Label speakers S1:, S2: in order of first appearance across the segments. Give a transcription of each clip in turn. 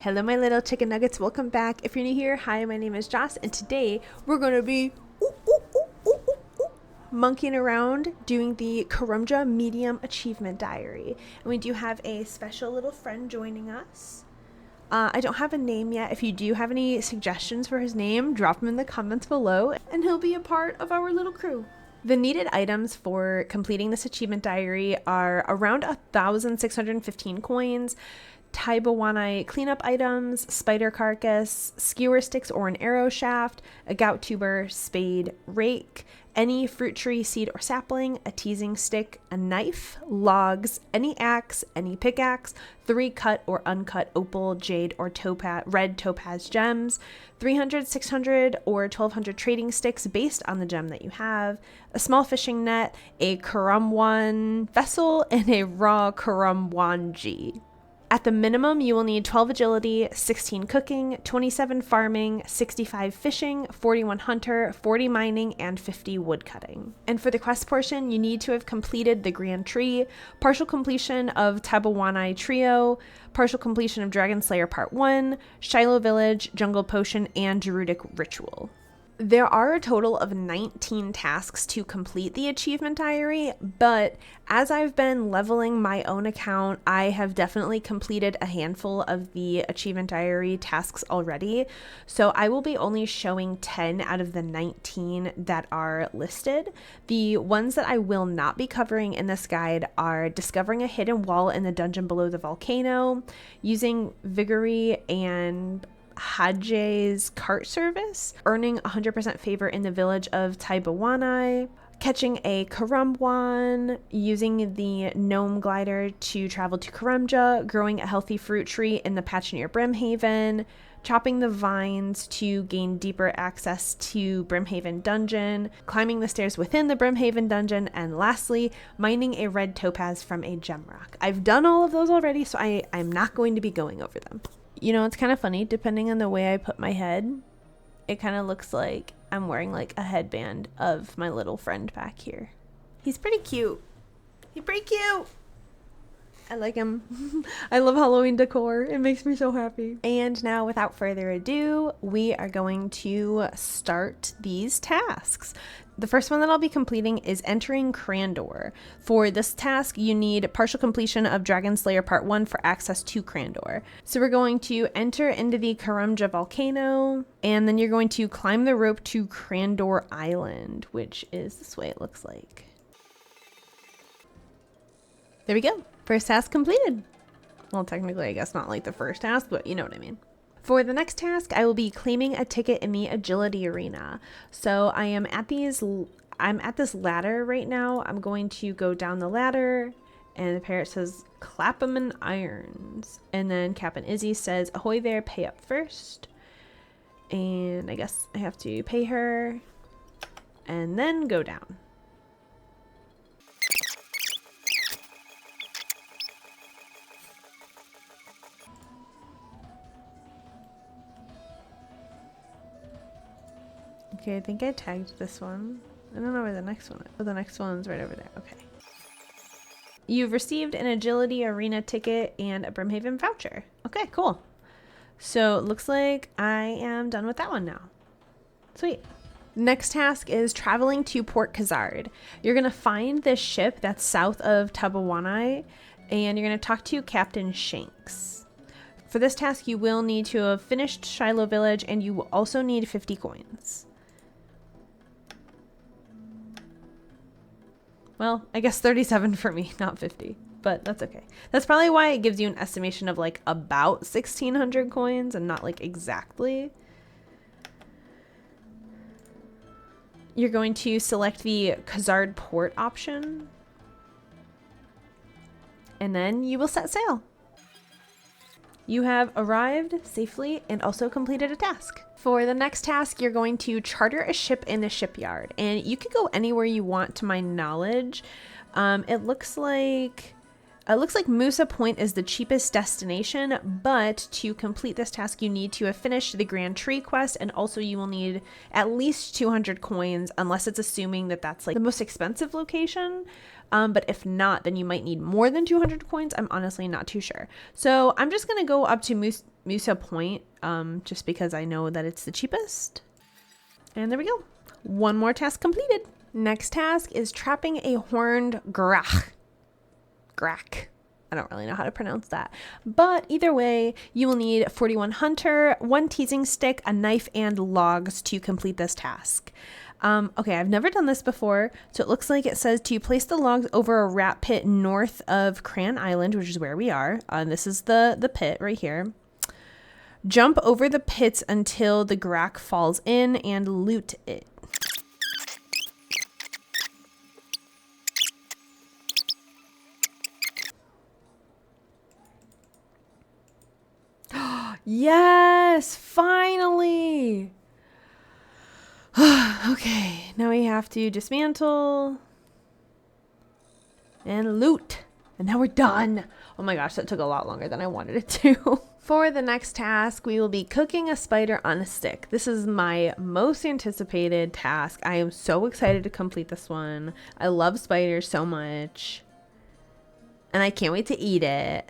S1: Hello my little chicken nuggets, welcome back. If you're new here, hi, my name is Joss, and today we're going to be monkeying around doing the Karamja Medium Achievement Diary. And we do have a special little friend joining us. I don't have a name yet. If you do have any suggestions for his name, drop them in the comments below and he'll be a part of our little crew. The needed items for completing this achievement diary are around 1,615 coins, Taibawanai cleanup items, spider carcass, skewer sticks or an arrow shaft, a gout tuber, spade, rake, any fruit tree, seed or sapling, a teasing stick, a knife, logs, any axe, any pickaxe, 3 cut or uncut opal, jade or red topaz gems, 300, 600 or 1200 trading sticks based on the gem that you have, a small fishing net, a Karamwan vessel, and a raw Karamwanji. At the minimum, you will need 12 agility, 16 cooking, 27 farming, 65 fishing, 41 hunter, 40 mining, and 50 woodcutting. And for the quest portion, you need to have completed the Grand Tree, partial completion of Taibawanai Trio, partial completion of Dragon Slayer Part 1, Shilo Village, Jungle Potion, and Druidic Ritual. There are a total of 19 tasks to complete the achievement diary, but as I've been leveling my own account, I have definitely completed a handful of the achievement diary tasks already. So I will be only showing 10 out of the 19 that are listed. The ones that I will not be covering in this guide are discovering a hidden wall in the dungeon below the volcano, using Vigoury and Haje's cart service, earning 100% favor in the village of Taibawanai, catching a Karamwan, using the gnome glider to travel to Karamja, growing a healthy fruit tree in the patch near Brimhaven, chopping the vines to gain deeper access to Brimhaven Dungeon, climbing the stairs within the Brimhaven Dungeon, and lastly, mining a red topaz from a gem rock. I've done all of those already, so I'm not going to be going over them. You know, it's kind of funny, depending on the way I put my head, it kind of looks like I'm wearing like a headband of my little friend back here. He's pretty cute. He's pretty cute. I like him. I love Halloween decor. It makes me so happy. And now, without further ado, we are going to start these tasks. The first one that I'll be completing is entering Crandor. For this task, you need partial completion of Dragon Slayer Part 1 for access to Crandor. So we're going to enter into the Karamja volcano, and then you're going to climb the rope to Crandor Island, which is this way it looks like. There we go. First task completed. Well, technically, I guess not like the first task, but you know what I mean. For the next task, I will be claiming a ticket in the agility arena. So I'm at this ladder right now. I'm going to go down the ladder, and the parrot says, "Clapham and irons." And then Captain Izzy says, "Ahoy there, pay up first." And I guess I have to pay her and then go down. Okay, I think I tagged this one. I don't know where the next one is. Oh, the next one's right over there. Okay. You've received an agility arena ticket and a Brimhaven voucher. Okay, cool. So it looks like I am done with that one now. Sweet. Next task is traveling to Port Khazard. You're going to find this ship that's south of Taibawanai, and you're going to talk to Captain Shanks. For this task, you will need to have finished Shilo Village, and you will also need 50 coins. Well, I guess 37 for me, not 50, but that's okay. That's probably why it gives you an estimation of like about 1,600 coins and not like exactly. You're going to select the Khazard port option, and then you will set sail. You have arrived safely and also completed a task. For the next task, you're going to charter a ship in the shipyard, and you can go anywhere you want to my knowledge. It looks like Musa Point is the cheapest destination, but to complete this task, you need to have finished the Grand Tree quest, and also you will need at least 200 coins, unless it's assuming that that's like the most expensive location. But if not, then you might need more than 200 coins. I'm honestly not too sure. So I'm just going to go up to Musa Point, just because I know that it's the cheapest. And there we go. One more task completed. Next task is trapping a horned grach. I don't really know how to pronounce that. But either way, you will need 41 hunter, 1 teasing stick, a knife, and logs to complete this task. Okay, I've never done this before, so it looks like it says to place the logs over a rat pit north of Cran Island, which is where we are. This is the pit right here. Jump over the pits until the grach falls in and loot it. Yes, finally. Okay, now we have to dismantle and loot. And now we're done. Oh my gosh, that took a lot longer than I wanted it to. For the next task, we will be cooking a spider on a stick. This is my most anticipated task. I am so excited to complete this one. I love spiders so much. And I can't wait to eat it.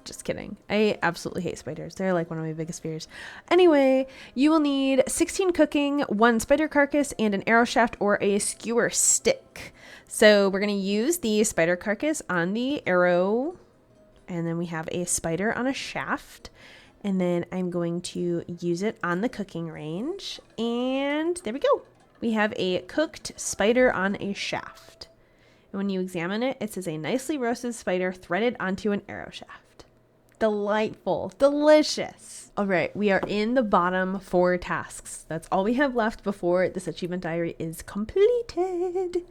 S1: Just kidding. I absolutely hate spiders. They're like one of my biggest fears. Anyway, you will need 16 cooking, 1 spider carcass, and an arrow shaft or a skewer stick. So we're going to use the spider carcass on the arrow, and then we have a spider on a shaft, and then I'm going to use it on the cooking range, and there we go. We have a cooked spider on a shaft. And when you examine it, it says a nicely roasted spider threaded onto an arrow shaft. Delightful, delicious. All right, we are in the bottom 4 tasks. That's all we have left before this achievement diary is completed.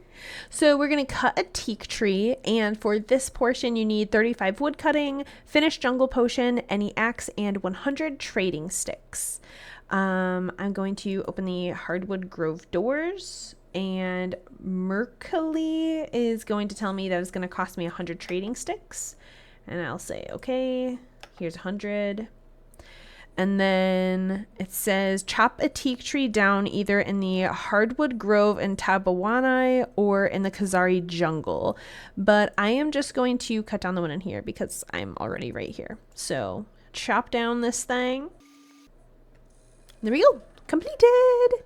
S1: So we're gonna cut a teak tree, and for this portion you need 35 wood cutting, finished jungle potion, any axe, and 100 trading sticks. I'm going to open the hardwood grove doors, and Mercury is going to tell me that it's gonna cost me 100 trading sticks. And I'll say, okay, here's 100. And then it says, chop a teak tree down either in the hardwood grove in Tabawanai or in the Khazari jungle. But I am just going to cut down the one in here because I'm already right here. So chop down this thing. There we go, completed.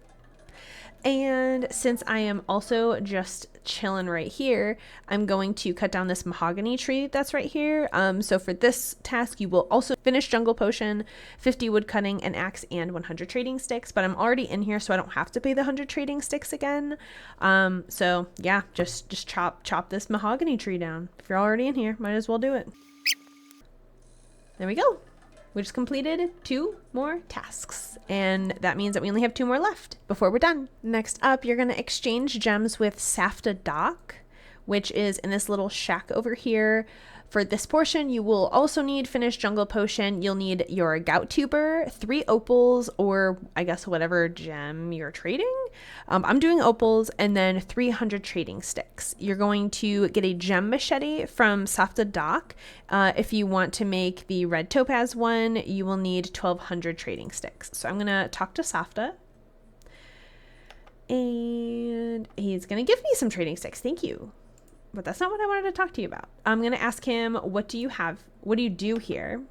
S1: And since I am also just chilling right here, I'm going to cut down this mahogany tree that's right here. So for this task, you will also finish jungle potion, 50 wood cutting, an axe, and 100 trading sticks. But I'm already in here, so I don't have to pay the 100 trading sticks again. So yeah, just chop this mahogany tree down. If you're already in here, might as well do it. There we go. We just completed 2 more tasks, and that means that we only have 2 more left before we're done. Next up, you're going to exchange gems with Safta Dock, which is in this little shack over here. For this portion, you will also need finished jungle potion. You'll need your gout tuber, 3 opals, or I guess whatever gem you're trading. I'm doing opals, and then 300 trading sticks. You're going to get a gem machete from Safta Dock. If you want to make the red topaz one, you will need 1200 trading sticks. So I'm gonna talk to Safta, and he's gonna give me some trading sticks. Thank you. But that's not what I wanted to talk to you about. I'm going to ask him, what do you have? What do you do here?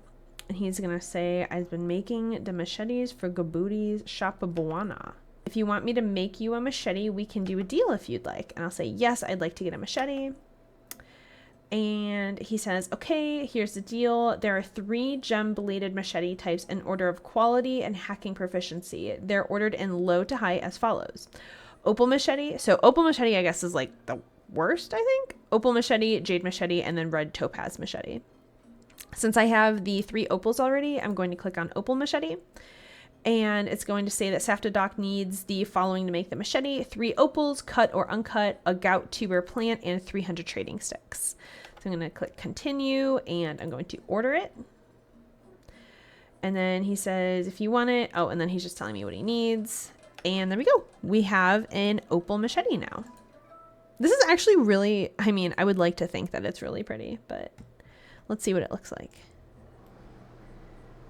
S1: And he's going to say, I've been making the machetes for Gabuti's Shapabuana. If you want me to make you a machete, we can do a deal if you'd like. And I'll say, yes, I'd like to get a machete. And he says, okay, here's the deal. There are 3 gem-bladed machete types in order of quality and hacking proficiency. They're ordered in low to high as follows. Opal machete. So opal machete, I guess, is like the worst, I think. Opal machete, jade machete, and then red topaz machete. Since I have the 3 opals already, I'm going to click on opal machete, and it's going to say that Safta Dock needs the following to make the machete: 3 opals, cut or uncut, a gout tuber plant, and 300 trading sticks. So I'm going to click continue, and I'm going to order it. And then he says, if you want it, oh, and then he's just telling me what he needs. And there we go. We have an opal machete now. This is actually really, I mean, I would like to think that it's really pretty, but let's see what it looks like.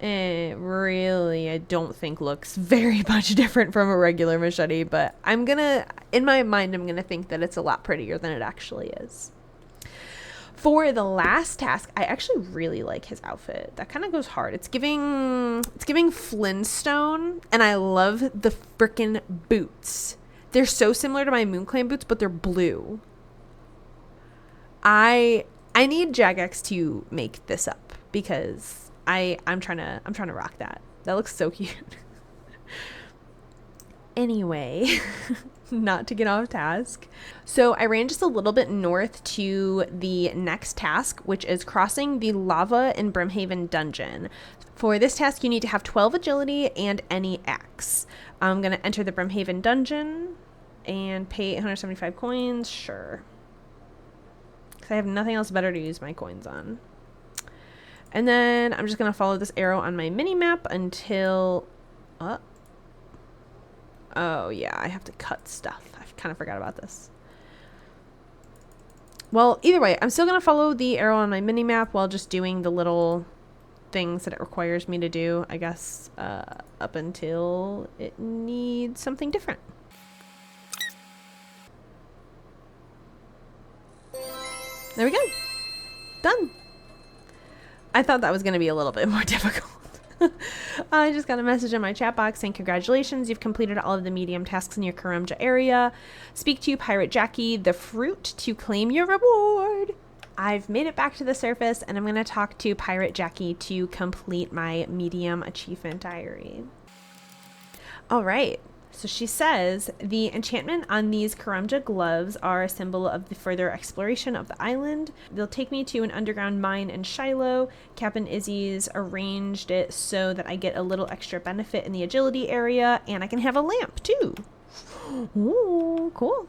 S1: Really, I don't think looks very much different from a regular machete, but in my mind, I'm gonna think that it's a lot prettier than it actually is. For the last task, I actually really like his outfit. That kind of goes hard. It's giving Flintstone, and I love the frickin' boots. They're so similar to my Moon Clan boots, but they're blue. I need Jagex to make this up because I'm trying to rock that. That looks so cute. Anyway, not to get off task. So I ran just a little bit north to the next task, which is crossing the lava in Brimhaven Dungeon. For this task, you need to have 12 agility and any axe. I'm going to enter the Brimhaven Dungeon and pay 875 coins. Sure. Because I have nothing else better to use my coins on. And then I'm just going to follow this arrow on my mini-map until... Oh, yeah, I have to cut stuff. I kind of forgot about this. Well, either way, I'm still going to follow the arrow on my mini-map while just doing the little things that it requires me to do, I guess, up until it needs something different. There we go. Done. I thought that was going to be a little bit more difficult. I just got a message in my chat box saying, congratulations, you've completed all of the medium tasks in your Karamja area. Speak to Pirate Jackie, the fruit, to claim your reward. I've made it back to the surface, and I'm going to talk to Pirate Jackie to complete my medium achievement diary. All right. So she says, the enchantment on these Karamja gloves are a symbol of the further exploration of the island. They'll take me to an underground mine in Shilo. Captain Izzy's arranged it so that I get a little extra benefit in the agility area, and I can have a lamp too. Ooh, cool.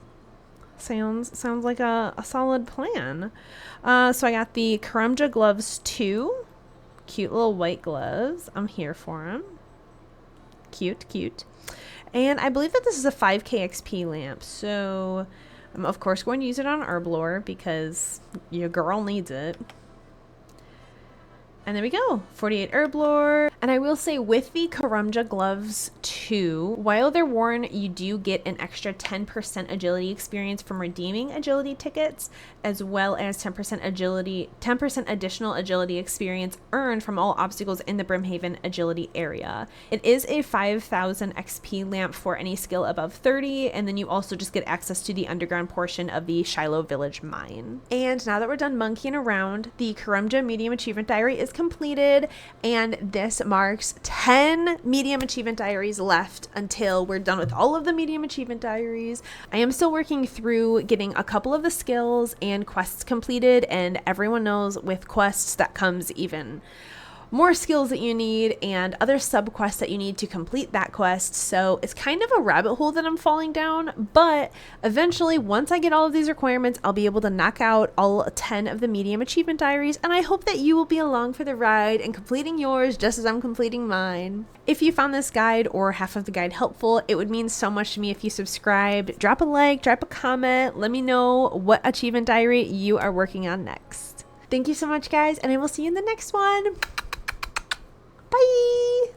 S1: Sounds like a solid plan. So I got the Karamja Gloves 2. Cute little white gloves. I'm here for them. Cute, cute. And I believe that this is a 5k XP lamp, so I'm of course going to use it on Herblore because your girl needs it. And there we go, 48 Herblore. And I will say with the Karamja Gloves 2, while they're worn, you do get an extra 10% agility experience from redeeming agility tickets, as well as 10% additional agility experience earned from all obstacles in the Brimhaven agility area. It is a 5,000 XP lamp for any skill above 30, and then you also just get access to the underground portion of the Shilo Village mine. And now that we're done monkeying around, the Karamja Medium Achievement Diary is completed, and this marks 10 medium achievement diaries left until we're done with all of the medium achievement diaries. I am still working through getting a couple of the skills and quests completed, and everyone knows with quests that comes even more skills that you need and other sub quests that you need to complete that quest. So it's kind of a rabbit hole that I'm falling down, but eventually once I get all of these requirements, I'll be able to knock out all 10 of the medium achievement diaries, and I hope that you will be along for the ride and completing yours just as I'm completing mine. If you found this guide or half of the guide helpful, it would mean so much to me if you subscribed. Drop a like, drop a comment, let me know what achievement diary you are working on next. Thank you so much, guys, and I will see you in the next one. Bye!